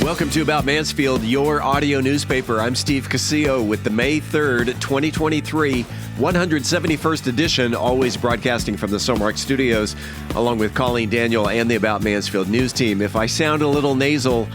Welcome to About Mansfield, your audio newspaper. I'm Steve Casillo with the May 3rd, 2023, 171st edition, always broadcasting from the Somark Studios, along with Colleen Daniel and the About Mansfield news team. If I sound a little nasal,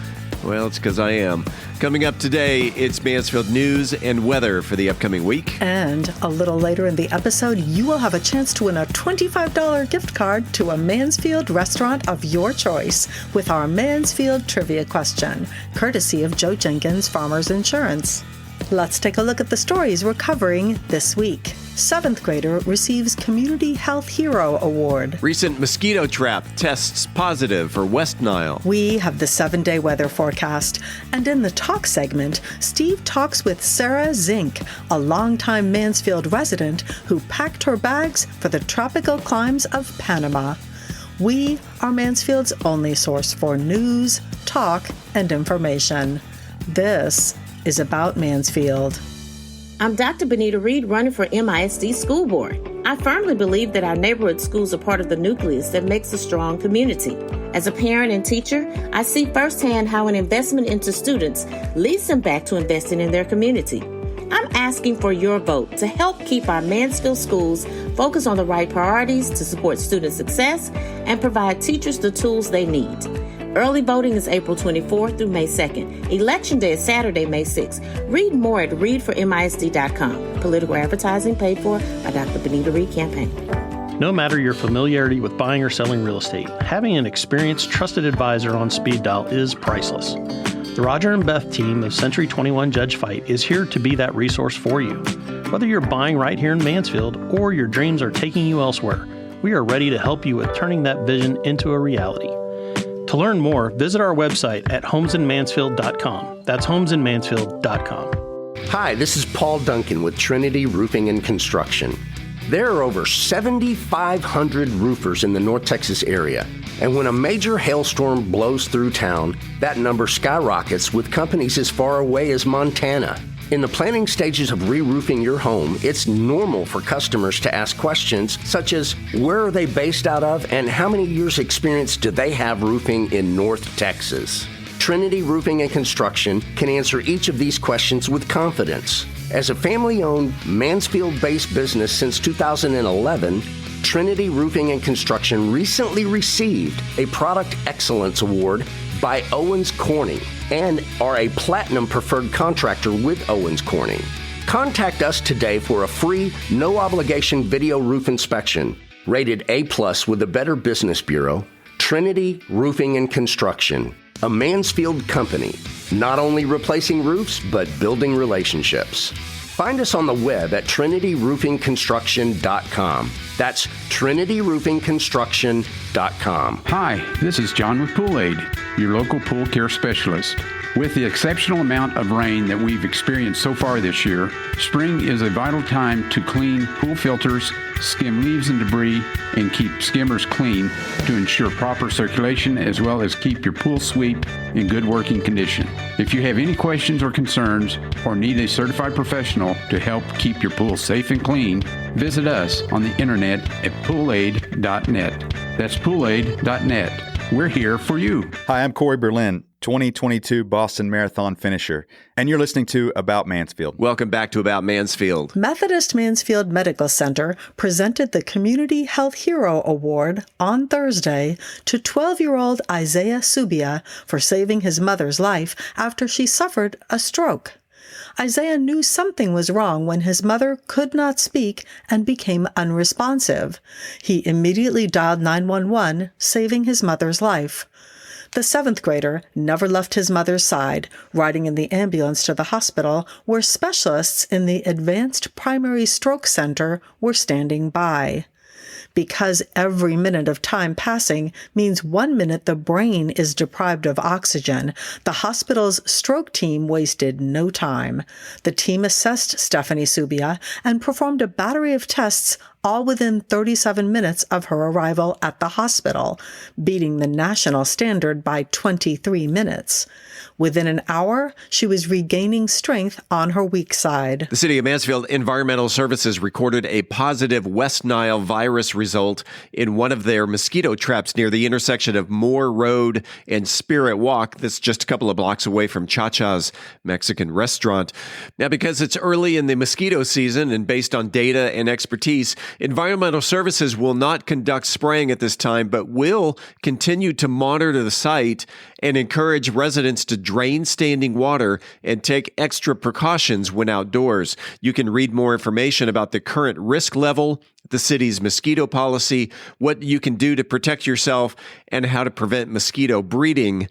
well, it's because I am. Coming up today, it's Mansfield news and weather for the upcoming week. And a little later in the episode, you will have a chance to win a $25 gift card to a Mansfield restaurant of your choice with our Mansfield Trivia Question, courtesy of Joe Jenkins Farmers Insurance. Let's take a look at the stories we're covering this week. 7th grader receives Community Health Hero Award. Recent mosquito trap tests positive for West Nile. We have the 7-day weather forecast. And in the talk segment, Steve talks with Sarah Zink, a longtime Mansfield resident who packed her bags for the tropical climes of Panama. We are Mansfield's only source for news, talk, and information. This is About Mansfield. I'm Dr. Benita Reed, running for MISD School Board. I firmly believe that our neighborhood schools are part of the nucleus that makes a strong community. As a parent and teacher, I see firsthand how an investment into students leads them back to investing in their community. I'm asking for your vote to help keep our Mansfield schools focused on the right priorities to support student success and provide teachers the tools they need. Early voting is April 24th through May 2nd. Election Day is Saturday, May 6th. Read more at readformisd.com. Political advertising paid for by Dr. Benita Reed Campaign. No matter your familiarity with buying or selling real estate, having an experienced, trusted advisor on speed dial is priceless. The Roger and Beth team of Century 21 Judge Fight is here to be that resource for you. Whether you're buying right here in Mansfield or your dreams are taking you elsewhere, we are ready to help you with turning that vision into a reality. To learn more, visit our website at homesinmansfield.com. That's homesinmansfield.com. Hi, this is Paul Duncan with Trinity Roofing and Construction. There are over 7,500 roofers in the North Texas area, and when a major hailstorm blows through town, that number skyrockets with companies as far away as Montana. In the planning stages of re-roofing your home, it's normal for customers to ask questions such as, where are they based out of and how many years experience do they have roofing in North Texas? Trinity Roofing and Construction can answer each of these questions with confidence. As a family-owned, Mansfield-based business since 2011, Trinity Roofing and Construction recently received a Product Excellence Award by Owens Corning and are a Platinum Preferred Contractor with Owens Corning. Contact us today for a free, no-obligation video roof inspection. Rated A+ with the Better Business Bureau, Trinity Roofing and Construction, a Mansfield company, not only replacing roofs, but building relationships. Find us on the web at trinityroofingconstruction.com. That's trinityroofingconstruction.com. Hi, this is John with Pool Aid, your local pool care specialist. With the exceptional amount of rain that we've experienced so far this year, spring is a vital time to clean pool filters, skim leaves and debris, and keep skimmers clean to ensure proper circulation as well as keep your pool sweep in good working condition. If you have any questions or concerns or need a certified professional to help keep your pool safe and clean, visit us on the internet at poolaid.net. That's poolaid.net. We're here for you. Hi, I'm Corey Berlin, 2022 Boston Marathon finisher, and you're listening to About Mansfield. Welcome back to About Mansfield. Methodist Mansfield Medical Center presented the Community Health Hero Award on Thursday to 12-year-old Isaiah Subia for saving his mother's life after she suffered a stroke. Isaiah knew something was wrong when his mother could not speak and became unresponsive. He immediately dialed 911, saving his mother's life. The 7th grader never left his mother's side, riding in the ambulance to the hospital where specialists in the Advanced Primary Stroke Center were standing by. Because every minute of time passing means 1 minute the brain is deprived of oxygen, the hospital's stroke team wasted no time. The team assessed Stephanie Subia and performed a battery of tests all within 37 minutes of her arrival at the hospital, beating the national standard by 23 minutes. Within an hour, she was regaining strength on her weak side. The City of Mansfield Environmental Services recorded a positive West Nile virus result in one of their mosquito traps near the intersection of Moore Road and Spirit Walk. That's just a couple of blocks away from Cha-Cha's Mexican restaurant. Now, because it's early in the mosquito season and based on data and expertise, Environmental Services will not conduct spraying at this time, but will continue to monitor the site and encourage residents to drain standing water and take extra precautions when outdoors. You can read more information about the current risk level, the city's mosquito policy, what you can do to protect yourself, and how to prevent mosquito breeding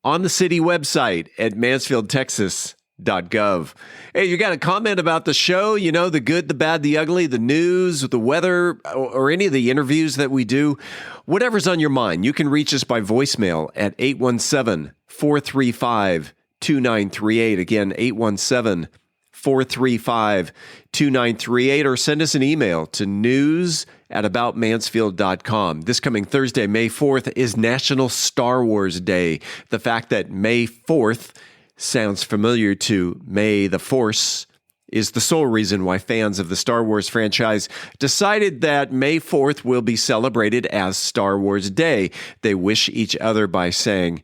on the city website at mansfieldtexas.gov. Hey, you got a comment about the show? You know, the good, the bad, the ugly, the news, the weather, or any of the interviews that we do? Whatever's on your mind, you can reach us by voicemail at 817-435-2938. Again, 817-435-2938, or send us an email to news@aboutmansfield.com. This coming Thursday, May 4th, is National Star Wars Day. The fact that May 4th sounds familiar to May the Force is the sole reason why fans of the Star Wars franchise decided that May 4th will be celebrated as Star Wars Day. They wish each other by saying,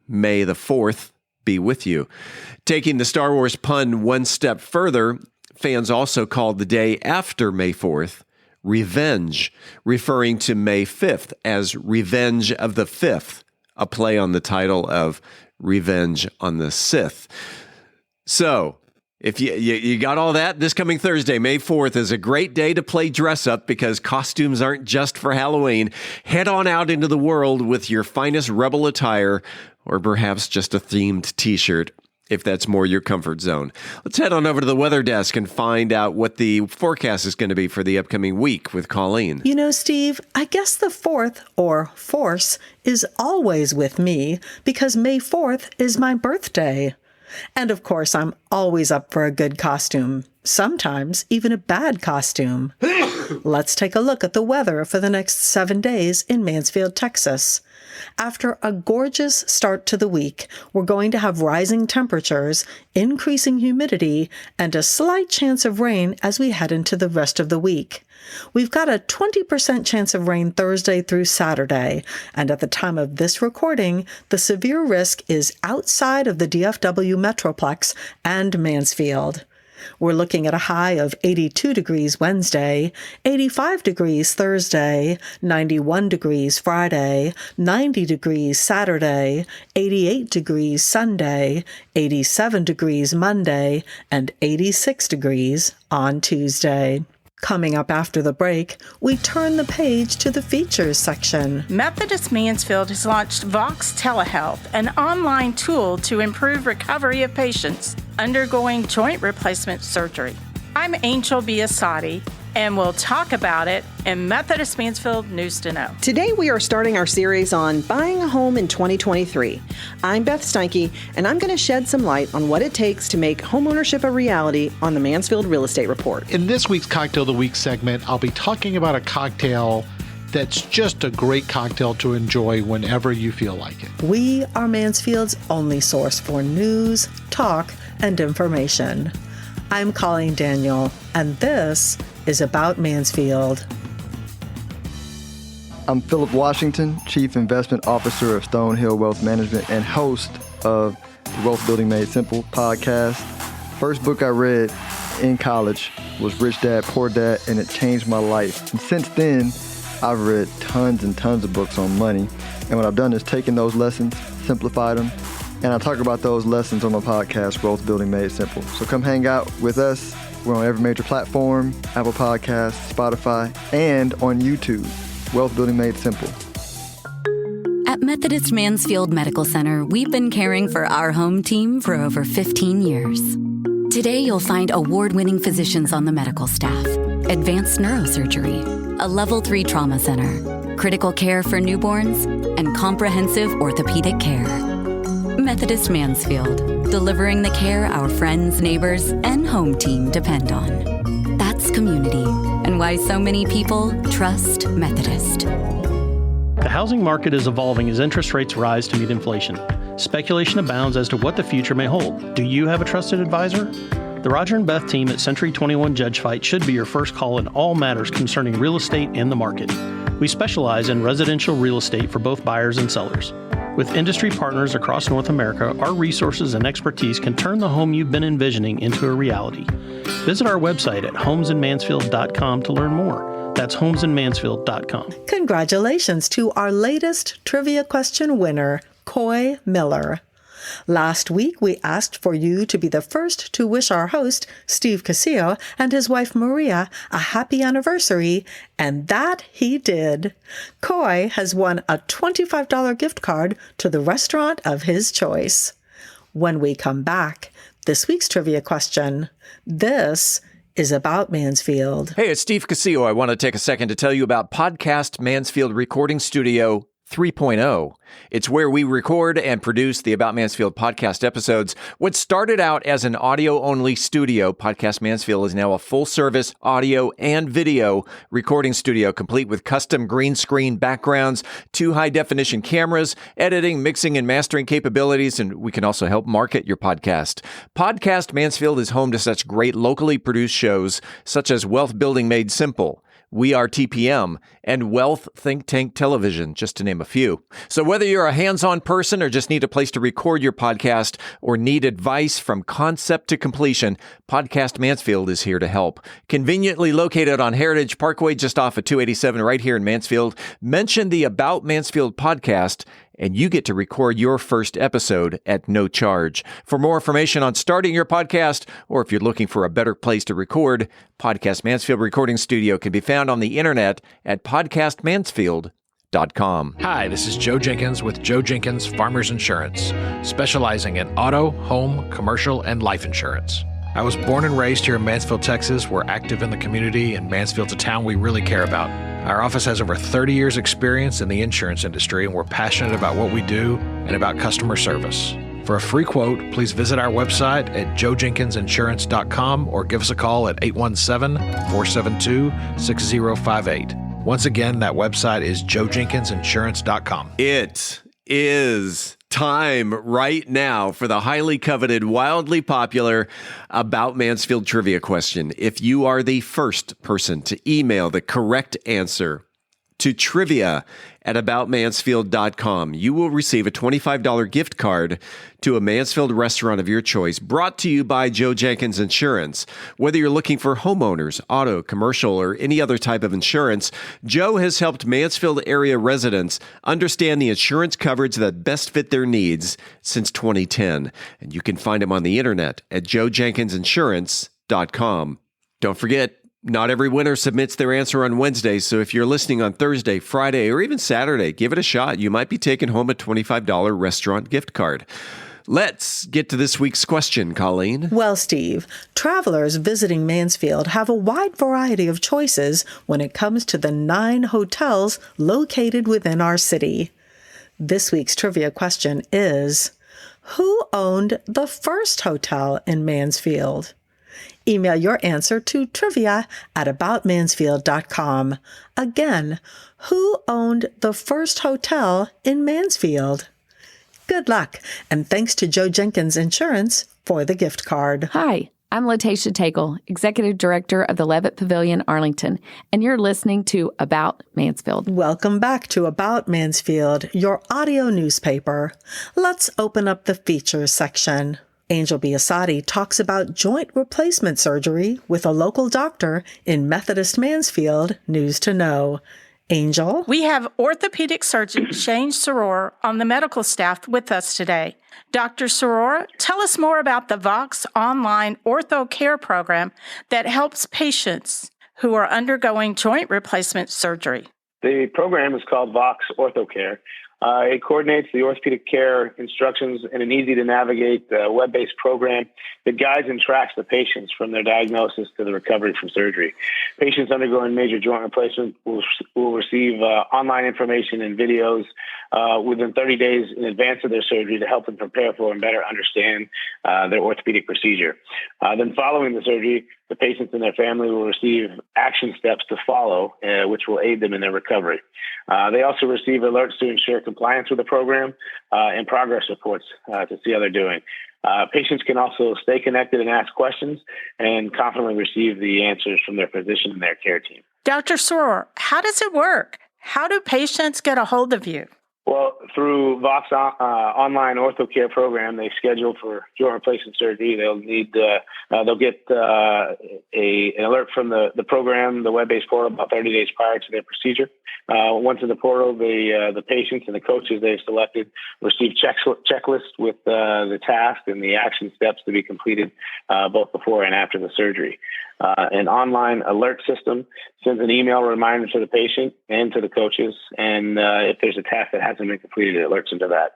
May the 4th be with you. Taking the Star Wars pun one step further, fans also called the day after May 4th Revenge, referring to May 5th as Revenge of the Fifth, a play on the title of Revenge on the Sith. So, if you got all that, this coming Thursday, May 4th, is a great day to play dress up because costumes aren't just for Halloween. Head on out into the world with your finest Rebel attire, or perhaps just a themed t-shirt, if that's more your comfort zone. Let's head on over to the weather desk and find out what the forecast is going to be for the upcoming week with Colleen. You know, Steve, I guess the 4th, or force, is always with me because May 4th is my birthday. And of course, I'm always up for a good costume, sometimes even a bad costume. Let's take a look at the weather for the next 7 days in Mansfield, Texas. After a gorgeous start to the week, we're going to have rising temperatures, increasing humidity, and a slight chance of rain as we head into the rest of the week. We've got a 20% chance of rain Thursday through Saturday, and at the time of this recording, the severe risk is outside of the DFW Metroplex and Mansfield. We're looking at a high of 82 degrees Wednesday, 85 degrees Thursday, 91 degrees Friday, 90 degrees Saturday, 88 degrees Sunday, 87 degrees Monday, and 86 degrees on Tuesday. Coming up after the break, we turn the page to the features section. Methodist Mansfield has launched Vox Telehealth, an online tool to improve recovery of patients undergoing joint replacement surgery. I'm Angel Biasatti, and we'll talk about it in Methodist Mansfield News to Know. Today we are starting our series on buying a home in 2023. I'm Beth Steinke, and I'm going to shed some light on what it takes to make homeownership a reality on the Mansfield Real Estate Report. In this week's Cocktail of the Week segment, I'll be talking about a cocktail that's just a great cocktail to enjoy whenever you feel like it. We are Mansfield's only source for news, talk, and information. I'm Colleen Daniel, and this is About Mansfield. I'm Philip Washington, Chief Investment Officer of Stonehill Wealth Management and host of the Wealth Building Made Simple podcast. First book I read in college was Rich Dad, Poor Dad, and it changed my life. And since then, I've read tons and tons of books on money. And what I've done is taken those lessons, simplified them, and I talk about those lessons on my podcast, Wealth Building Made Simple. So come hang out with us. We're on every major platform, Apple Podcasts, Spotify, and on YouTube, Wealth Building Made Simple. At Methodist Mansfield Medical Center, we've been caring for our home team for over 15 years. Today, you'll find award-winning physicians on the medical staff, advanced neurosurgery, a Level 3 trauma center, critical care for newborns, and comprehensive orthopedic care. Methodist Mansfield, delivering the care our friends, neighbors, and home team depend on. That's community, and why so many people trust Methodist. The housing market is evolving as interest rates rise to meet inflation. Speculation abounds as to what the future may hold. Do you have a trusted advisor? The Roger and Beth team at Century 21 Judge Fight should be your first call in all matters concerning real estate and the market. We specialize in residential real estate for both buyers and sellers. With industry partners across North America, our resources and expertise can turn the home you've been envisioning into a reality. Visit our website at homesinmansfield.com to learn more. That's homesinmansfield.com. Congratulations to our latest trivia question winner, Coy Miller. Last week, we asked for you to be the first to wish our host, Steve Casillo, and his wife, Maria, a happy anniversary, and that he did. Coy has won a $25 gift card to the restaurant of his choice. When we come back, this week's trivia question. This is About Mansfield. Hey, it's Steve Casillo. I want to take a second to tell you about Podcast Mansfield Recording Studio 3.0. It's where we record and produce the About Mansfield podcast episodes. What started out as an audio-only studio, Podcast Mansfield is now a full-service audio and video recording studio, complete with custom green screen backgrounds, 2 high-definition cameras, editing, mixing, and mastering capabilities, and we can also help market your podcast. Podcast Mansfield is home to such great locally produced shows, such as Wealth Building Made Simple, We Are TPM, and Wealth Think Tank Television, just to name a few. So whether you're a hands-on person or just need a place to record your podcast or need advice from concept to completion, Podcast Mansfield is here to help. Conveniently located on Heritage Parkway, just off of 287 right here in Mansfield. Mention the About Mansfield podcast, and you get to record your first episode at no charge. For more information on starting your podcast, or if you're looking for a better place to record, Podcast Mansfield Recording Studio can be found on the internet at podcastmansfield.com. Hi, this is Joe Jenkins with Joe Jenkins Farmers Insurance, specializing in auto, home, commercial, and life insurance. I was born and raised here in Mansfield, Texas. We're active in the community, and Mansfield's a town we really care about. Our office has over 30 years experience in the insurance industry, and we're passionate about what we do and about customer service. For a free quote, please visit our website at joejenkinsinsurance.com or give us a call at 817-472-6058. Once again, that website is joejenkinsinsurance.com. It is time right now for the highly coveted, wildly popular About Mansfield Trivia Question. If you are the first person to email the correct answer to trivia@aboutmansfield.com, you will receive a $25 gift card to a Mansfield restaurant of your choice, brought to you by Joe Jenkins Insurance. Whether you're looking for homeowners, auto, commercial, or any other type of insurance, Joe has helped Mansfield area residents understand the insurance coverage that best fit their needs since 2010. And you can find him on the internet at joejenkinsinsurance.com. Don't forget, not every winner submits their answer on Wednesday, so if you're listening on Thursday, Friday, or even Saturday, give it a shot. You might be taking home a $25 restaurant gift card. Let's get to this week's question, Colleen. Well, Steve, travelers visiting Mansfield have a wide variety of choices when it comes to the 9 hotels located within our city. This week's trivia question is, who owned the first hotel in Mansfield? Email your answer to trivia@aboutmansfield.com. Again, who owned the first hotel in Mansfield? Good luck, and thanks to Joe Jenkins Insurance for the gift card. Hi, I'm Latasha Tagle, Executive Director of the Levitt Pavilion, Arlington, and you're listening to About Mansfield. Welcome back to About Mansfield, your audio newspaper. Let's open up the features section. Angel Biasatti talks about joint replacement surgery with a local doctor in Methodist Mansfield. News to know. Angel? We have orthopedic surgeon Shane Soror on the medical staff with us today. Dr. Soror, tell us more about the Vox online ortho care program that helps patients who are undergoing joint replacement surgery. The program is called Vox Ortho Care. It coordinates the orthopedic care instructions in an easy-to-navigate web-based program that guides and tracks the patients from their diagnosis to the recovery from surgery. Patients undergoing major joint replacement will receive online information and videos within 30 days in advance of their surgery to help them prepare for and better understand their orthopedic procedure. Then following the surgery, The patients and their family will receive action steps to follow, which will aid them in their recovery. They also receive alerts to ensure compliance with the program and progress reports to see how they're doing. Patients can also stay connected and ask questions and confidently receive the answers from their physician and their care team. Dr. Soror, how does it work? How do patients get a hold of you? Well, through Vox online ortho care program, they schedule for joint replacement surgery. They'll get an alert from the program, the web-based portal, about 30 days prior to their procedure. Once in the portal, the patients and the coaches they've selected receive checklists with the task and the action steps to be completed both before and after the surgery. An online alert system sends an email reminder to the patient and to the coaches, and if there's a task that hasn't been completed, it alerts them to that.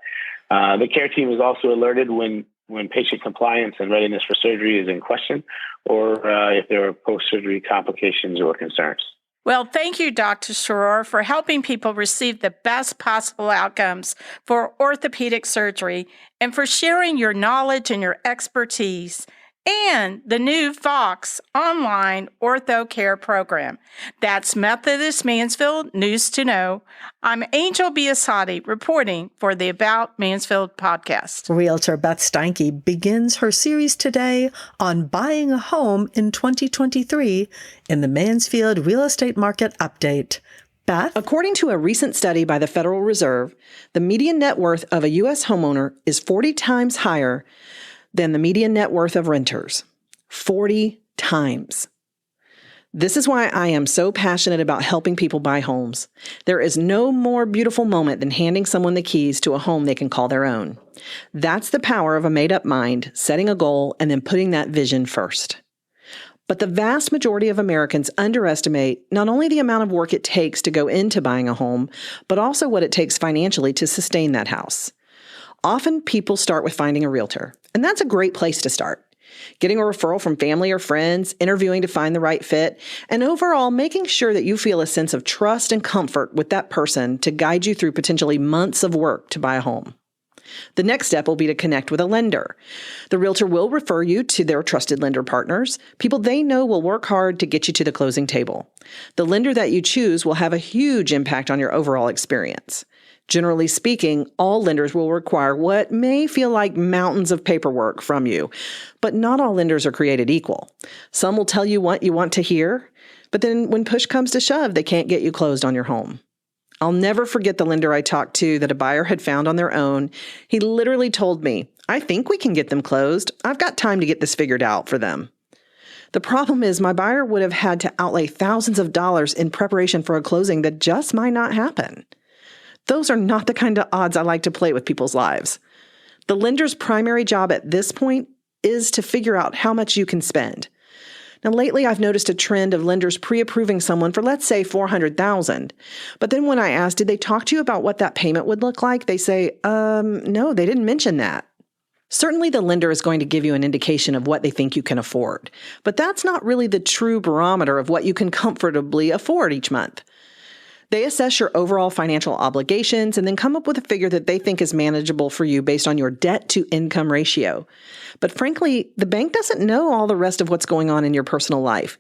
The care team is also alerted when patient compliance and readiness for surgery is in question, or if there are post-surgery complications or concerns. Well, thank you, Dr. Soror, for helping people receive the best possible outcomes for orthopedic surgery and for sharing your knowledge and your expertise and the new Vox online ortho care program. That's Methodist Mansfield News to Know. I'm Angel Biasatti reporting for the About Mansfield podcast. Realtor Beth Steinke begins her series today on buying a home in 2023 in the Mansfield Real Estate Market Update. Beth? According to a recent study by the Federal Reserve, the median net worth of a U.S. homeowner is 40 times higher than the median net worth of renters. 40 times. This is why I am so passionate about helping people buy homes. There is no more beautiful moment than handing someone the keys to a home they can call their own. That's the power of a made-up mind, setting a goal, and then putting that vision first. But the vast majority of Americans underestimate not only the amount of work it takes to go into buying a home, but also what it takes financially to sustain that house. Often people start with finding a realtor, and that's a great place to start. Getting a referral from family or friends, interviewing to find the right fit, and overall making sure that you feel a sense of trust and comfort with that person to guide you through potentially months of work to buy a home. The next step will be to connect with a lender. The realtor will refer you to their trusted lender partners, people they know will work hard to get you to the closing table. The lender that you choose will have a huge impact on your overall experience. Generally speaking, all lenders will require what may feel like mountains of paperwork from you, but not all lenders are created equal. Some will tell you what you want to hear, but then when push comes to shove, they can't get you closed on your home. I'll never forget the lender I talked to that a buyer had found on their own. He literally told me, "I think we can get them closed. I've got time to get this figured out for them." The problem is my buyer would have had to outlay thousands of dollars in preparation for a closing that just might not happen. Those are not the kind of odds I like to play with people's lives. The lender's primary job at this point is to figure out how much you can spend. Now, lately, I've noticed a trend of lenders pre-approving someone for, let's say, $400,000. But then when I ask, did they talk to you about what that payment would look like? They say, no, they didn't mention that. Certainly, the lender is going to give you an indication of what they think you can afford. But that's not really the true barometer of what you can comfortably afford each month. They assess your overall financial obligations and then come up with a figure that they think is manageable for you based on your debt-to-income ratio. But frankly, the bank doesn't know all the rest of what's going on in your personal life.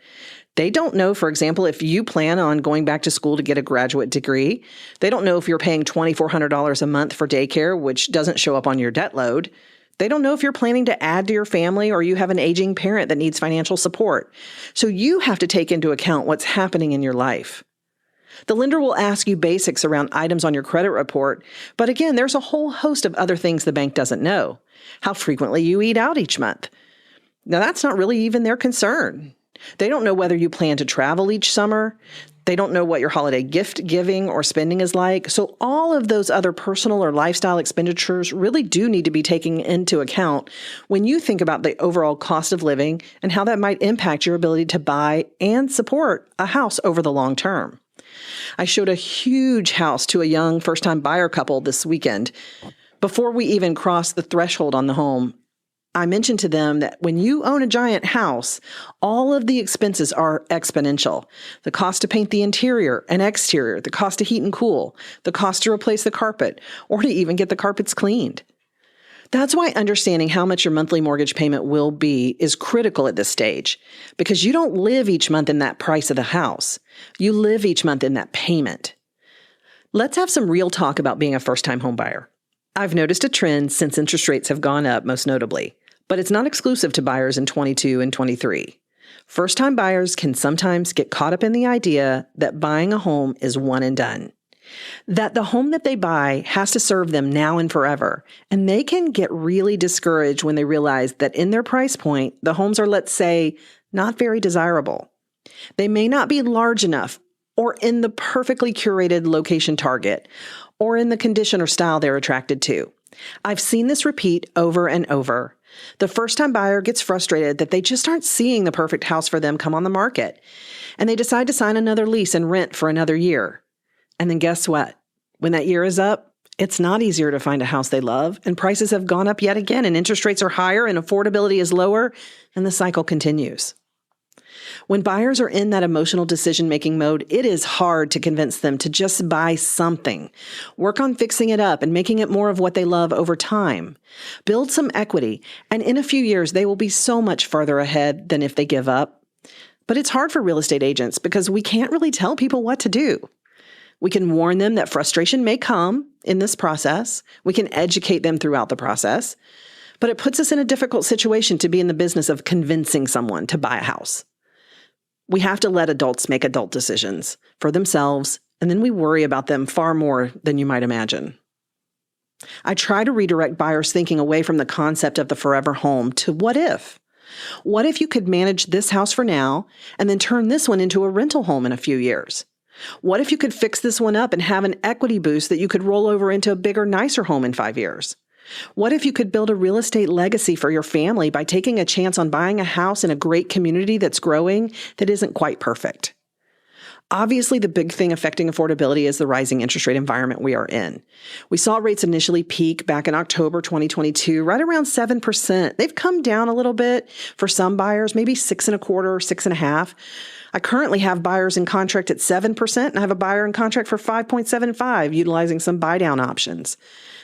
They don't know, for example, if you plan on going back to school to get a graduate degree. They don't know if you're paying $2,400 a month for daycare, which doesn't show up on your debt load. They don't know if you're planning to add to your family or you have an aging parent that needs financial support. So you have to take into account what's happening in your life. The lender will ask you basics around items on your credit report, but again, there's a whole host of other things the bank doesn't know. How frequently you eat out each month. Now, that's not really even their concern. They don't know whether you plan to travel each summer. They don't know what your holiday gift giving or spending is like. So all of those other personal or lifestyle expenditures really do need to be taken into account when you think about the overall cost of living and how that might impact your ability to buy and support a house over the long term. I showed a huge house to a young first-time buyer couple this weekend. Before we even crossed the threshold on the home, I mentioned to them that when you own a giant house, all of the expenses are exponential. The cost to paint the interior and exterior, the cost to heat and cool, the cost to replace the carpet, or to even get the carpets cleaned. That's why understanding how much your monthly mortgage payment will be is critical at this stage, because you don't live each month in that price of the house. You live each month in that payment. Let's have some real talk about being a first-time home buyer. I've noticed a trend since interest rates have gone up, most notably, but it's not exclusive to buyers in 22 and 23. First-time buyers can sometimes get caught up in the idea that buying a home is one and done, that the home that they buy has to serve them now and forever, and they can get really discouraged when they realize that in their price point, the homes are, let's say, not very desirable. They may not be large enough, or in the perfectly curated location target, or in the condition or style they're attracted to. I've seen this repeat over and over. The first-time buyer gets frustrated that they just aren't seeing the perfect house for them come on the market, and they decide to sign another lease and rent for another year. And then guess what? When that year is up, it's not easier to find a house they love, and prices have gone up yet again, and interest rates are higher, and affordability is lower, and the cycle continues. When buyers are in that emotional decision-making mode, it is hard to convince them to just buy something. Work on fixing it up and making it more of what they love over time. Build some equity, and in a few years, they will be so much farther ahead than if they give up. But it's hard for real estate agents because we can't really tell people what to do. We can warn them that frustration may come in this process. We can educate them throughout the process. But it puts us in a difficult situation to be in the business of convincing someone to buy a house. We have to let adults make adult decisions for themselves, and then we worry about them far more than you might imagine. I try to redirect buyers' thinking away from the concept of the forever home to what if? What if you could manage this house for now and then turn this one into a rental home in a few years? What if you could fix this one up and have an equity boost that you could roll over into a bigger, nicer home in 5 years? What if you could build a real estate legacy for your family by taking a chance on buying a house in a great community that's growing that isn't quite perfect? Obviously, the big thing affecting affordability is the rising interest rate environment we are in. We saw rates initially peak back in October 2022, right around 7%. They've come down a little bit for some buyers, maybe 6.25% or 6.5%. I currently have buyers in contract at 7%, and I have a buyer in contract for 5.75%, utilizing some buy-down options.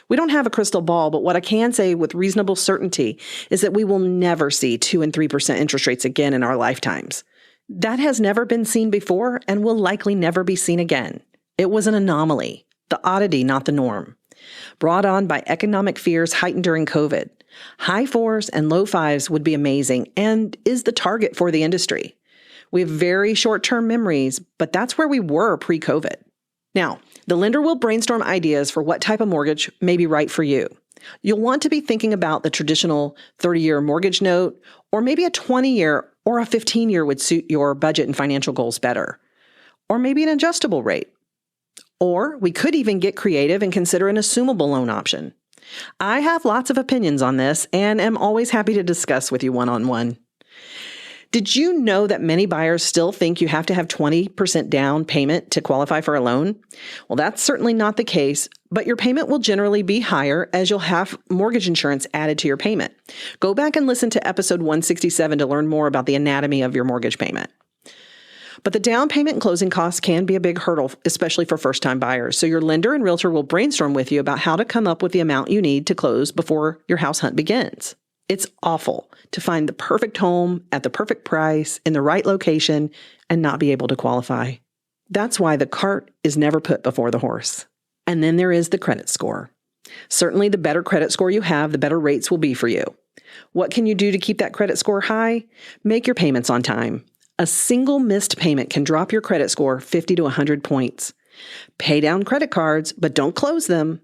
We don't have a crystal ball, but what I can say with reasonable certainty is that we will never see 2% and 3% interest rates again in our lifetimes. That has never been seen before and will likely never be seen again. It was an anomaly, the oddity, not the norm. Brought on by economic fears heightened during COVID. High 4s and low 5s would be amazing and is the target for the industry. We have very short-term memories, but that's where we were pre-COVID. Now, the lender will brainstorm ideas for what type of mortgage may be right for you. You'll want to be thinking about the traditional 30-year mortgage note, or maybe a 20-year or a 15-year would suit your budget and financial goals better. Or maybe an adjustable rate. Or we could even get creative and consider an assumable loan option. I have lots of opinions on this and am always happy to discuss with you one-on-one. Did you know that many buyers still think you have to have 20% down payment to qualify for a loan? Well, that's certainly not the case, but your payment will generally be higher as you'll have mortgage insurance added to your payment. Go back and listen to episode 167 to learn more about the anatomy of your mortgage payment. But the down payment and closing costs can be a big hurdle, especially for first-time buyers. So your lender and realtor will brainstorm with you about how to come up with the amount you need to close before your house hunt begins. It's awful to find the perfect home at the perfect price in the right location and not be able to qualify. That's why the cart is never put before the horse. And then there is the credit score. Certainly, the better credit score you have, the better rates will be for you. What can you do to keep that credit score high? Make your payments on time. A single missed payment can drop your credit score 50 to 100 points. Pay down credit cards, but don't close them.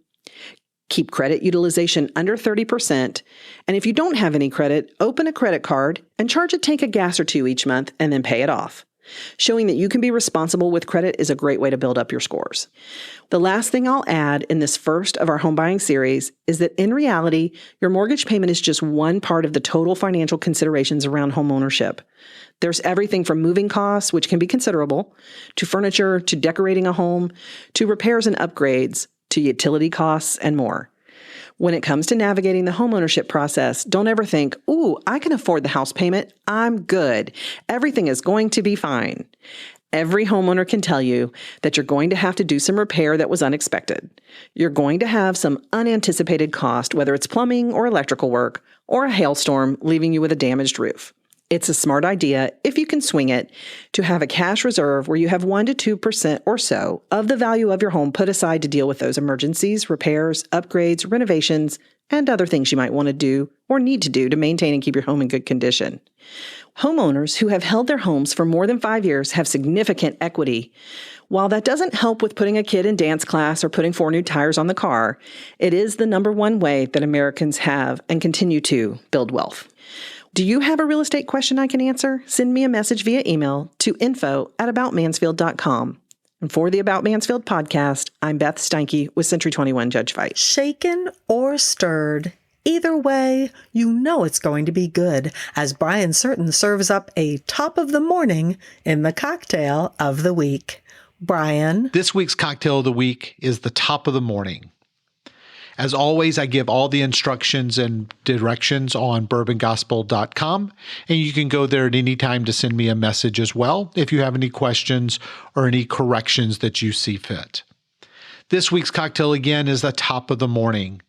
Keep credit utilization under 30%, and if you don't have any credit, open a credit card and charge a tank of gas or two each month and then pay it off. Showing that you can be responsible with credit is a great way to build up your scores. The last thing I'll add in this first of our home buying series is that in reality, your mortgage payment is just one part of the total financial considerations around home ownership. There's everything from moving costs, which can be considerable, to furniture, to decorating a home, to repairs and upgrades, to utility costs, and more. When it comes to navigating the homeownership process, don't ever think, ooh, I can afford the house payment. I'm good. Everything is going to be fine. Every homeowner can tell you that you're going to have to do some repair that was unexpected. You're going to have some unanticipated cost, whether it's plumbing or electrical work, or a hailstorm leaving you with a damaged roof. It's a smart idea, if you can swing it, to have a cash reserve where you have 1% to 2% or so of the value of your home put aside to deal with those emergencies, repairs, upgrades, renovations, and other things you might want to do or need to do to maintain and keep your home in good condition. Homeowners who have held their homes for more than 5 years have significant equity. While that doesn't help with putting a kid in dance class or putting 4 new tires on the car, it is the number one way that Americans have and continue to build wealth. Do you have a real estate question I can answer? Send me a message via email to info@aboutmansfield.com. And for the About Mansfield podcast, I'm Beth Steinke with Century 21 Judge Fight. Shaken or stirred, either way, you know it's going to be good, as Brian Certain serves up a top of the morning in the cocktail of the week. Brian? This week's cocktail of the week is the top of the morning. As always, I give all the instructions and directions on bourbongospel.com, and you can go there at any time to send me a message as well if you have any questions or any corrections that you see fit. This week's cocktail, again, is the top of the morning.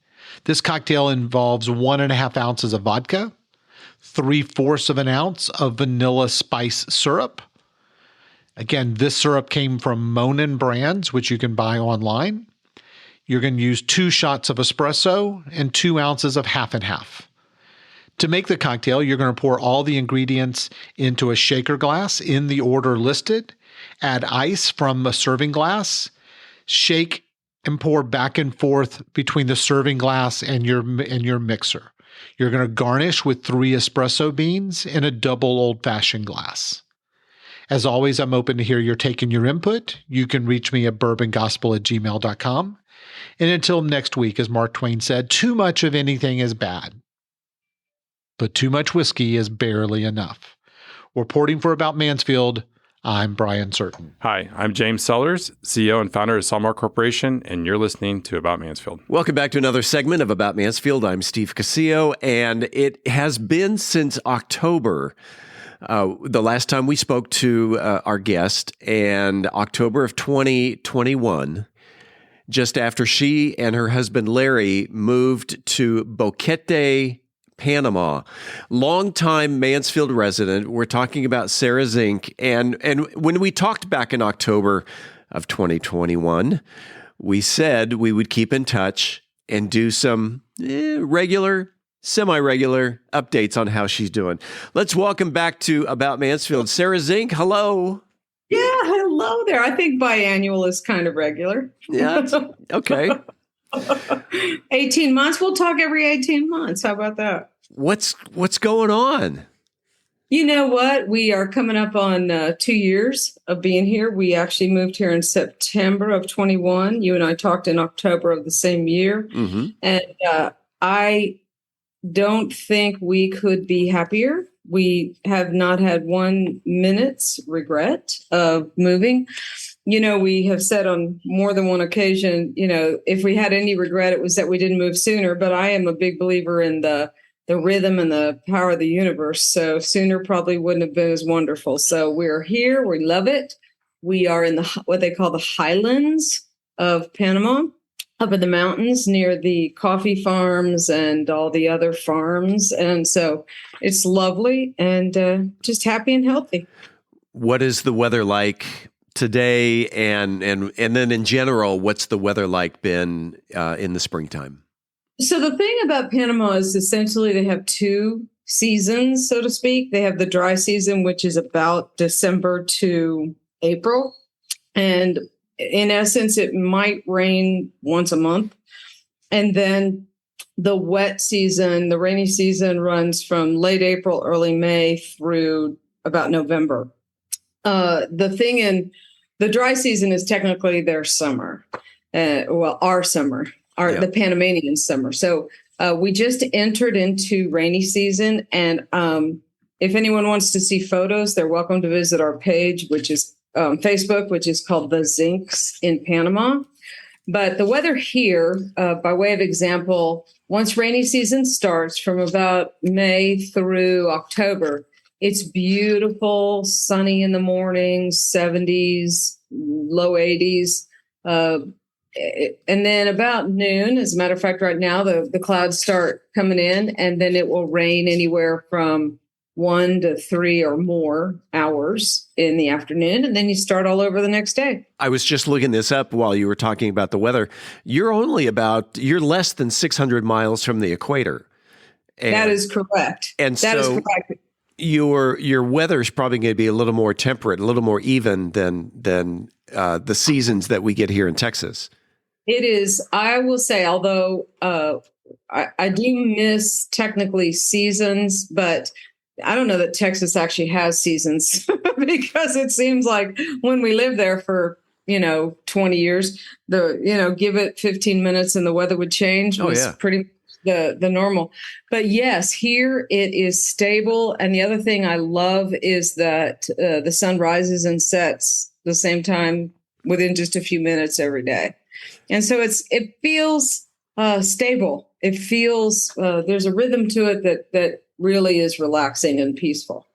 This cocktail involves 1.5 ounces of vodka, 3/4 of an ounce of vanilla spice syrup. Again, this syrup came from Monin Brands, which you can buy online. You're going to use 2 shots of espresso and 2 ounces of half and half. To make the cocktail, you're going to pour all the ingredients into a shaker glass in the order listed, add ice from a serving glass, shake and pour back and forth between the serving glass and your mixer. You're going to garnish with 3 espresso beans in a double old-fashioned glass. As always, I'm open to hear your take and your input. You can reach me at bourbongospel@gmail.com. And until next week, as Mark Twain said, too much of anything is bad, but too much whiskey is barely enough. Reporting for About Mansfield, I'm Brian Certain. Hi, I'm James Sellers, CEO and founder of Salmar Corporation, and you're listening to About Mansfield. Welcome back to another segment of About Mansfield. I'm Steve Casillo, and it has been since October, the last time we spoke to our guest, and October of 2021, just after she and her husband Larry moved to Boquete, Panama. Longtime Mansfield resident. We're talking about Sarah Zink. And when we talked back in October of 2021, we said we would keep in touch and do some regular, semi-regular updates on how she's doing. Let's welcome back to About Mansfield, Sarah Zink. Hello. Yeah, hello there. I think biannual is kind of regular. Yeah, okay. 18 months. We'll talk every 18 months. How about that? What's going on? You know what? We are coming up on 2 years of being here. We actually moved here in September of 21. You and I talked in October of the same year. Mm-hmm. And I don't think we could be happier. We have not had 1 minute's regret of moving. You know, we have said on more than one occasion, you know, if we had any regret, it was that we didn't move sooner. But I am a big believer in the rhythm and the power of the universe. So sooner probably wouldn't have been as wonderful. So we're here. We love it. We are in what they call the highlands of Panama, up in the mountains near the coffee farms and all the other farms. And so it's lovely and just happy and healthy. What is the weather like today? And then in general, what's the weather like been in the springtime? So the thing about Panama is essentially they have 2 seasons, so to speak. They have the dry season, which is about December to April. And in essence, it might rain once a month. And then the wet season, the rainy season runs from late April, early May through about November. The thing in the dry season is technically their summer. Our summer, the Panamanian summer. So we just entered into rainy season. And if anyone wants to see photos, they're welcome to visit our page, which is Facebook, which is called The Zinks in Panama. But the weather here, by way of example, once rainy season starts from about May through October, It's beautiful, sunny in the morning, 70s, low 80s. And then about noon, as a matter of fact, right now, the clouds start coming in, and then it will rain anywhere from 1 to 3 or more hours in the afternoon. And then you start all over the next day. I was just looking this up while you were talking about the weather. You're less than 600 miles from the equator. And, that is correct. And that is correct. Your weather is probably going to be a little more temperate, a little more even than the seasons that we get here in Texas. It is. I will say, although I do miss technically seasons, but I don't know that Texas actually has seasons because it seems like when we lived there for 20 years, give it 15 minutes and the weather would change was pretty much the normal. But yes, here it is stable. And the other thing I love is that the sun rises and sets the same time within just a few minutes every day. And so it feels stable. It feels there's a rhythm to it that really is relaxing and peaceful.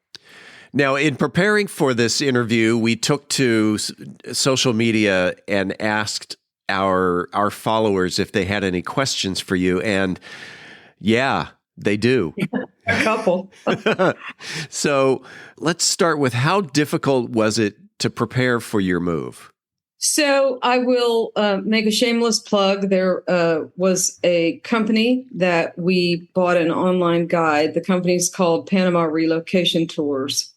Now, in preparing for this interview, we took to social media and asked our followers if they had any questions for you. And yeah, they do. A couple. So let's start with, how difficult was it to prepare for your move? So I will make a shameless plug. There was a company that we bought an online guide. The company's called Panama Relocation Tours,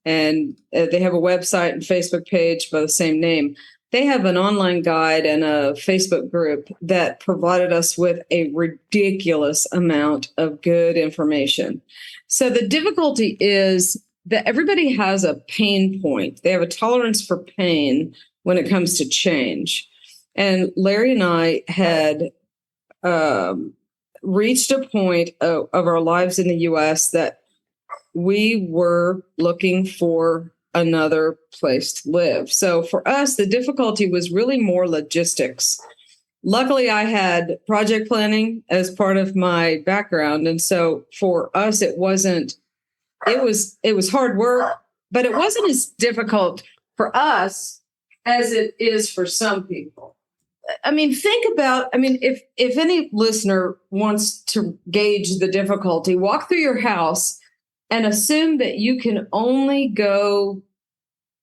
and they have a website and Facebook page by the same name. They have an online guide and a Facebook group that provided us with a ridiculous amount of good information. So the difficulty is that everybody has a pain point. They have a tolerance for pain when it comes to change. And Larry and I had reached a point of our lives in the U.S. that we were looking for another place to live. So for us, the difficulty was really more logistics. Luckily, I had project planning as part of my background. And so for us, it was hard work, but it wasn't as difficult for us as it is for some people. If any listener wants to gauge the difficulty, walk through your house and assume that you can only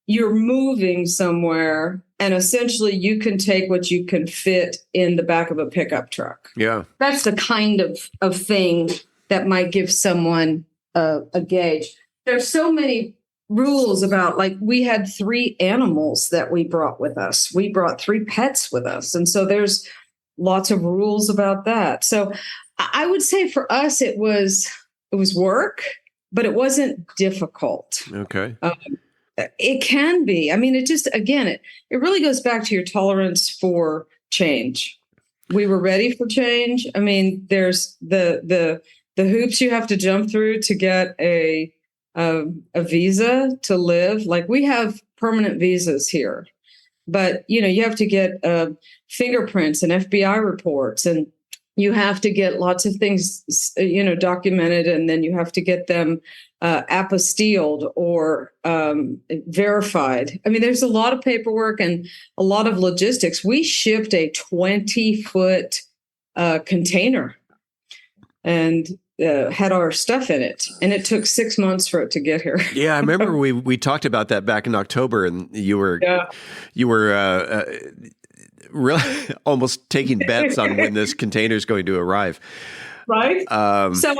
you're moving somewhere, and essentially you can take what you can fit in the back of a pickup truck. Yeah. That's the kind of thing that might give someone a gauge. There's so many rules about, like, we had 3 animals that we brought with us. We brought 3 pets with us. And so there's lots of rules about that. So I would say for us, it was work, but it wasn't difficult. Okay. It can be. I mean, it really goes back to your tolerance for change. We were ready for change. I mean, there's the hoops you have to jump through to get a visa to live. Like, we have permanent visas here, but you have to get fingerprints and FBI reports, and you have to get lots of things, documented, and then you have to get them apostilled or verified. I mean, there's a lot of paperwork and a lot of logistics. We shipped a 20-foot container and had our stuff in it, and it took 6 months for it to get here. Yeah, I remember we talked about that back in October, and you were really almost taking bets on when this container is going to arrive. Right. So,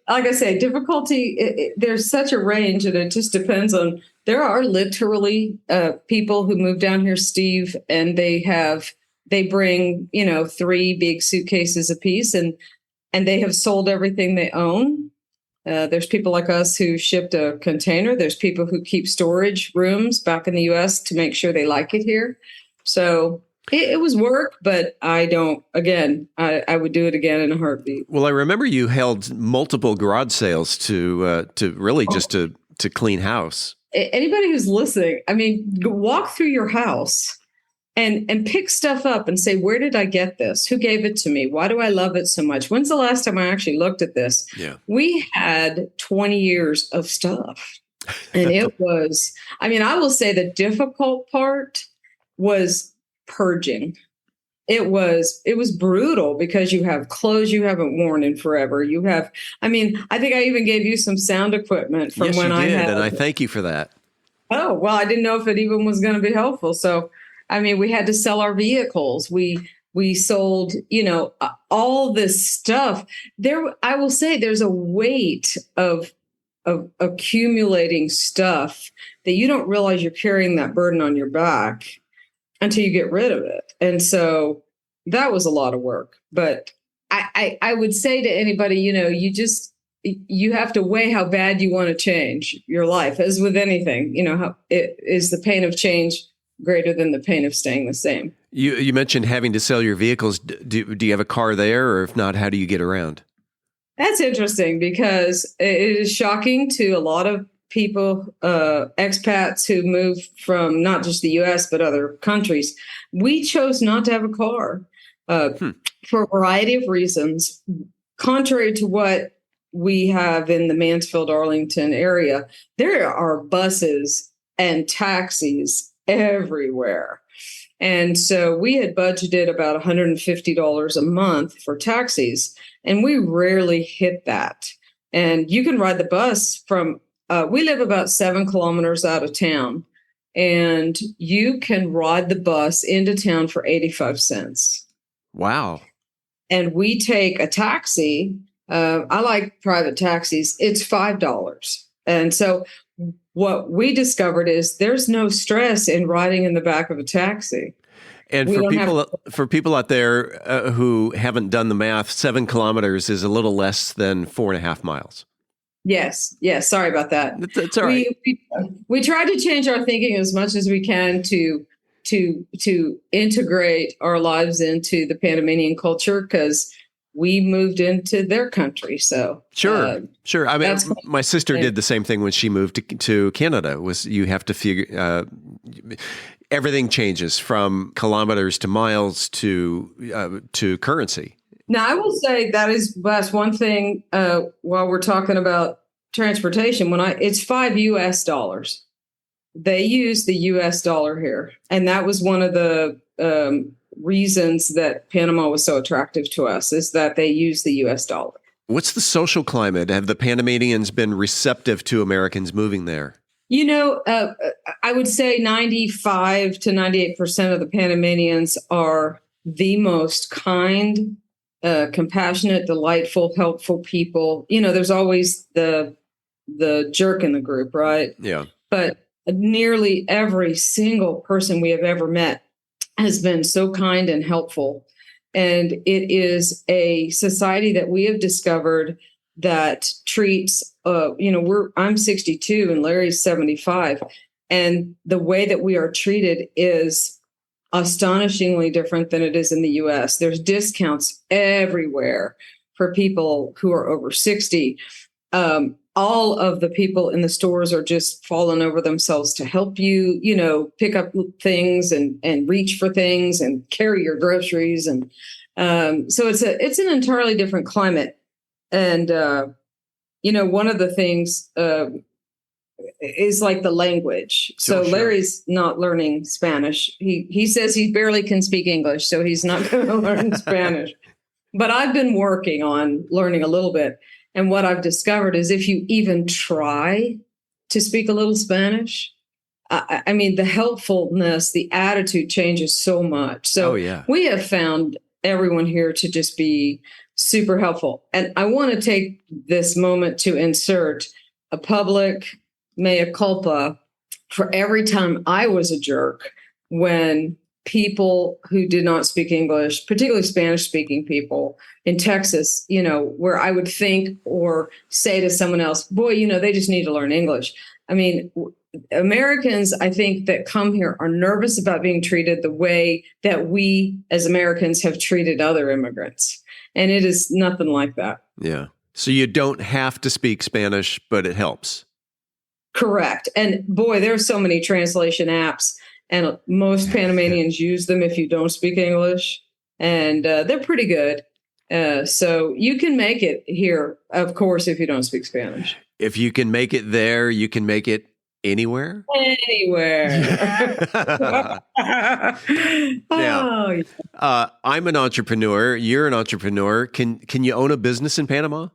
like I say, difficulty, there's such a range, and it just depends on, there are literally people who move down here, Steve, and they bring, 3 big suitcases apiece, and they have sold everything they own. There's people like us who shipped a container. There's people who keep storage rooms back in the U.S. to make sure they like it here. So it was work, but I would do it again in a heartbeat. Well, I remember you held multiple garage sales to really just to clean house. Anybody who's listening, walk through your house and pick stuff up and say, where did I get this? Who gave it to me? Why do I love it so much? When's the last time I actually looked at this? Yeah. We had 20 years of stuff. And it was, I mean, I will say the difficult part was purging. It was brutal because you have clothes you haven't worn in forever. You have, I mean, I think I even gave you some sound equipment from yes, when you did, I had. And I thank you for that. Oh, well, I didn't know if it even was going to be helpful. So, I mean, we had to sell our vehicles. We sold, all this stuff. I will say there's a weight of accumulating stuff that you don't realize you're carrying that burden on your back until you get rid of it. And so that was a lot of work. But I would say to anybody, you have to weigh how bad you want to change your life. As with anything, how is the pain of change greater than the pain of staying the same. You mentioned having to sell your vehicles. Do you have a car there? Or if not, how do you get around? That's interesting because it is shocking to a lot of people, expats who move from not just the U.S., but other countries. We chose not to have a car for a variety of reasons. Contrary to what we have in the Mansfield, Arlington area, there are buses and taxis everywhere. And so we had budgeted about $150 a month for taxis, and we rarely hit that. And you can ride the bus from, we live about 7 kilometers out of town, and you can ride the bus into town for 85 cents. Wow. And we take a taxi. I like private taxis. It's $5. And so what we discovered is there's no stress in riding in the back of a taxi. And for people out there who haven't done the math, 7 kilometers is a little less than 4.5 miles. Yes. Sorry about that. That's all right. We try to change our thinking as much as we can to integrate our lives into the Panamanian culture because we moved into their country. So sure. I mean, my sister did the same thing when she moved to Canada. You have to figure everything changes from kilometers to miles to currency. Now, I will say that's one thing. While we're talking about transportation, it's $5 US. They use the US dollar here, and that was one of the reasons that Panama was so attractive to us is that they use the US dollar. What's the social climate? Have the Panamanians been receptive to Americans moving there? I would say 95 to 98% of the Panamanians are the most kind, compassionate, delightful, helpful people. There's always the jerk in the group, right? Yeah. But nearly every single person we have ever met has been so kind and helpful. And it is a society that we have discovered that treats, I'm 62 and Larry's 75. And the way that we are treated is astonishingly different than it is in the US. There's discounts everywhere for people who are over 60. All of the people in the stores are just falling over themselves to help you, pick up things and reach for things and carry your groceries. And so it's an entirely different climate. And, one of the things is like the language. So sure. Larry's not learning Spanish. He says he barely can speak English, so he's not going to learn Spanish. But I've been working on learning a little bit. And what I've discovered is if you even try to speak a little Spanish, I mean, the helpfulness, the attitude changes so much. So we have found everyone here to just be super helpful. And I want to take this moment to insert a public mea culpa for every time I was a jerk when people who did not speak English, particularly Spanish-speaking people in Texas, where I would think or say to someone else, boy, they just need to learn English. I mean, Americans, I think, that come here are nervous about being treated the way that we as Americans have treated other immigrants. And it is nothing like that. Yeah. So you don't have to speak Spanish, but it helps. Correct. And boy, there are so many translation apps. And most Panamanians use them if you don't speak English, and they're pretty good. So you can make it here, of course, if you don't speak Spanish. If you can make it there, you can make it anywhere? Anywhere. Now, I'm an entrepreneur. You're an entrepreneur. Can you own a business in Panama?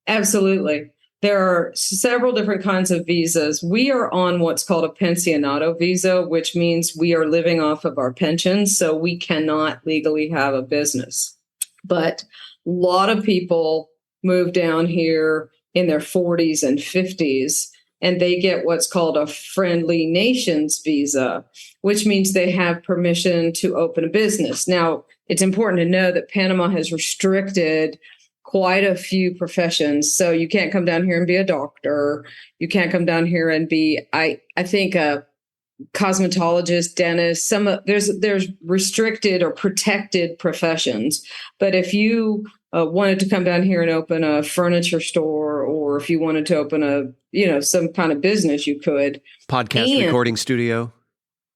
Absolutely. There are several different kinds of visas. We are on what's called a pensionado visa, which means we are living off of our pensions, so we cannot legally have a business. But a lot of people move down here in their 40s and 50s, and they get what's called a friendly nations visa, which means they have permission to open a business. Now, it's important to know that Panama has restricted quite a few professions. So you can't come down here and be a doctor. You can't come down here and be, I think, a cosmetologist, dentist. There's restricted or protected professions. But if you wanted to come down here and open a furniture store, or if you wanted to open some kind of business, you could. Podcast recording studio.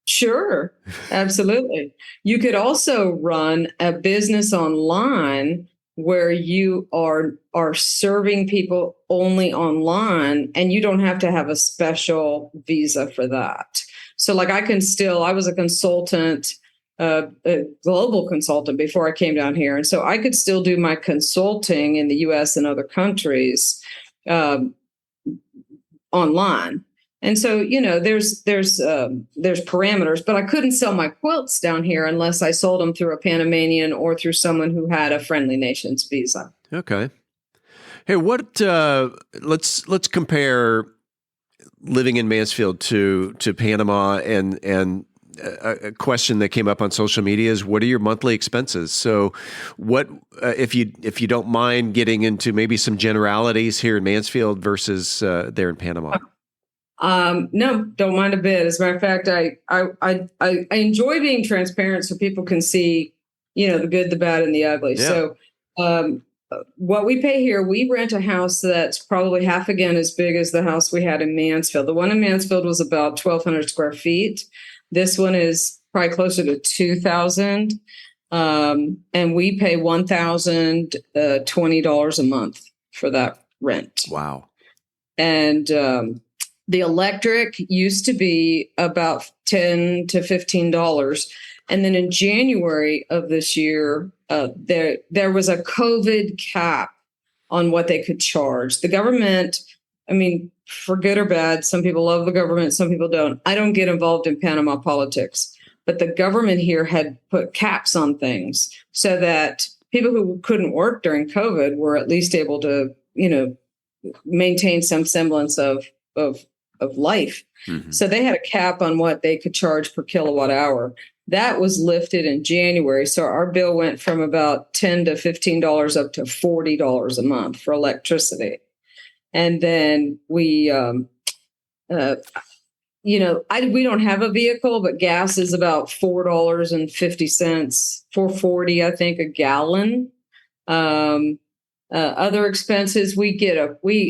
Sure, absolutely. You could also run a business online where you are serving people only online, and you don't have to have a special visa for that. So like I was a consultant, a global consultant before I came down here. And so I could still do my consulting in the US and other countries online. And so, there's parameters, but I couldn't sell my quilts down here unless I sold them through a Panamanian or through someone who had a friendly nations visa. Okay. Hey, let's compare living in Mansfield to Panama, and a question that came up on social media is, what are your monthly expenses? So what, if you don't mind getting into maybe some generalities here in Mansfield versus there in Panama? No, don't mind a bit. As a matter of fact, I enjoy being transparent so people can see, the good, the bad, and the ugly. Yeah. So what we pay here, we rent a house that's probably half again as big as the house we had in Mansfield. The one in Mansfield was about 1,200 square feet. This one is probably closer to 2,000. And we pay $1,020 a month for that rent. Wow. And the electric used to be about $10 to $15. And then in January of this year, there was a COVID cap on what they could charge. The government, for good or bad, some people love the government, some people don't. I don't get involved in Panama politics, but the government here had put caps on things so that people who couldn't work during COVID were at least able to, maintain some semblance of life. Mm-hmm. So they had a cap on what they could charge per kilowatt hour. That was lifted in January. So our bill went from about $10 to $15 up to $40 a month for electricity. And then we, we don't have a vehicle, but gas is about $4.50, $4.40, I think, a gallon. Other expenses, we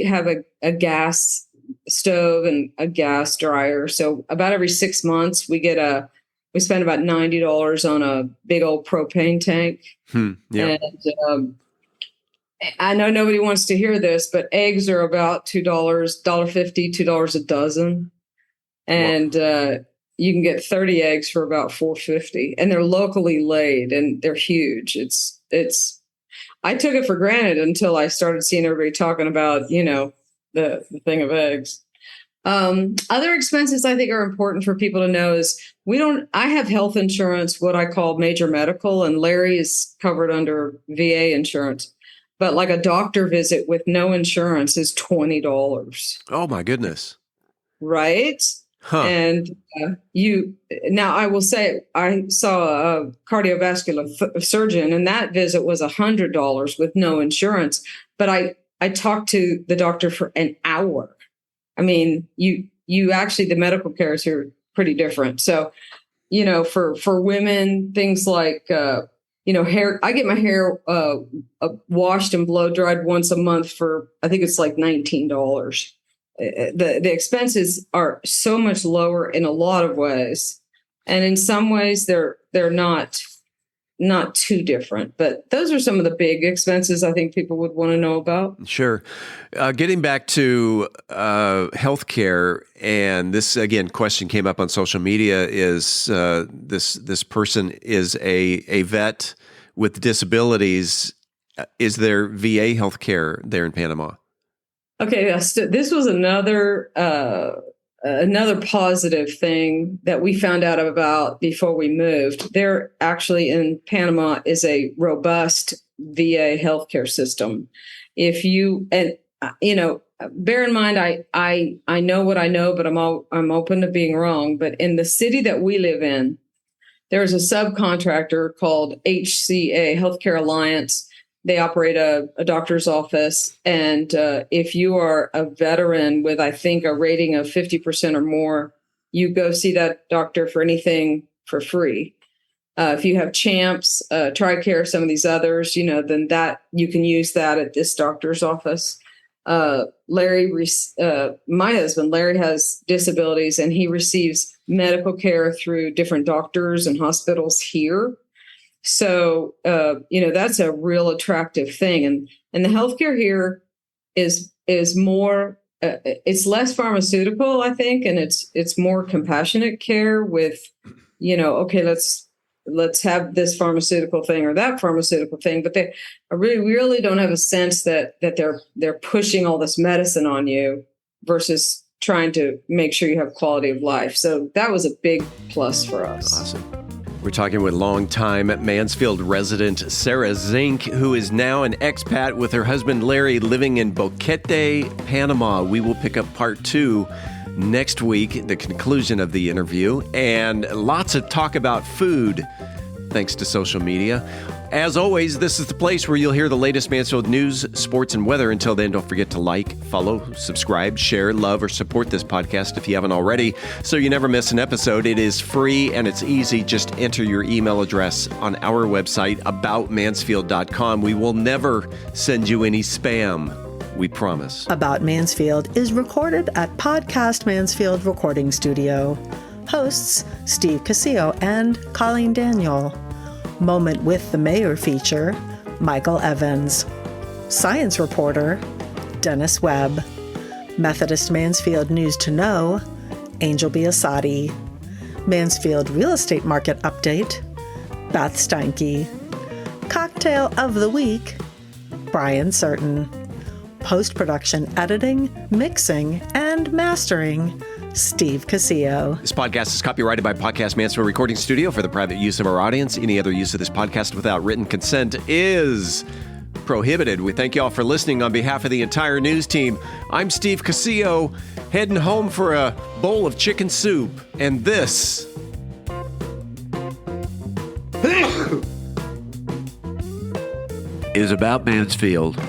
have a gas stove and a gas dryer. So about every 6 months, we spend about $90 on a big old propane tank. Yeah. And I know nobody wants to hear this, but eggs are about $2, $1.50, $2 a dozen. And you can get 30 eggs for about $4.50, and they're locally laid and they're huge. I took it for granted until I started seeing everybody talking about, the thing of eggs. Other expenses I think are important for people to know is I have health insurance, what I call major medical, and Larry is covered under VA insurance. But like a doctor visit with no insurance is $20. Oh my goodness. Right. Huh. And now I will say I saw a cardiovascular surgeon, and that visit was $100 with no insurance. But I talked to the doctor for an hour. You actually, the medical care is here pretty different. So, for women, things like, hair, I get my hair washed and blow dried once a month for, I think it's like $19. The expenses are so much lower in a lot of ways. And in some ways they're not not too different. But those are some of the big expenses I think people would want to know about. Sure. Getting back to healthcare, and this, again, question came up on social media, is this person is a vet with disabilities. Is there VA healthcare there in Panama? Okay, this was another positive thing that we found out about before we moved. There actually in Panama is a robust VA healthcare system. If you bear in mind, I know what I know, but I'm open to being wrong. But in the city that we live in, there's a subcontractor called HCA, Healthcare Alliance. They operate a doctor's office. And if you are a veteran with, I think, a rating of 50% or more, you go see that doctor for anything for free. If you have CHAMPS, TRICARE, some of these others, then that you can use that at this doctor's office. Larry, my husband, Larry, has disabilities, and he receives medical care through different doctors and hospitals here. So, that's a real attractive thing. And the healthcare here is more, it's less pharmaceutical, I think, and it's more compassionate care with, okay, let's have this pharmaceutical thing or that pharmaceutical thing. But I really don't have a sense that they're pushing all this medicine on you versus trying to make sure you have quality of life. So that was a big plus for us. Awesome. We're talking with longtime Mansfield resident Sarah Zink, who is now an expat with her husband Larry living in Boquete, Panama. We will pick up part 2 next week, the conclusion of the interview, and lots of talk about food, thanks to social media. As always, this is the place where you'll hear the latest Mansfield news, sports, and weather. Until then, don't forget to like, follow, subscribe, share, love, or support this podcast if you haven't already, so you never miss an episode. It is free and it's easy. Just enter your email address on our website, aboutmansfield.com. We will never send you any spam. We promise. About Mansfield is recorded at Podcast Mansfield Recording Studio. Hosts Steve Casillo and Colleen Daniel. Moment with the Mayor feature, Michael Evans. Science reporter, Dennis Webb. Methodist Mansfield News to Know, Angel Biasatti. Mansfield Real Estate Market Update, Beth Steinke. Cocktail of the Week, Brian Certain. Post-production editing, mixing, and mastering, Steve Casillo. This podcast is copyrighted by Podcast Mansfield Recording Studio for the private use of our audience. Any other use of this podcast without written consent is prohibited. We thank you all for listening on behalf of the entire news team. I'm Steve Casillo, heading home for a bowl of chicken soup. And this is About Mansfield.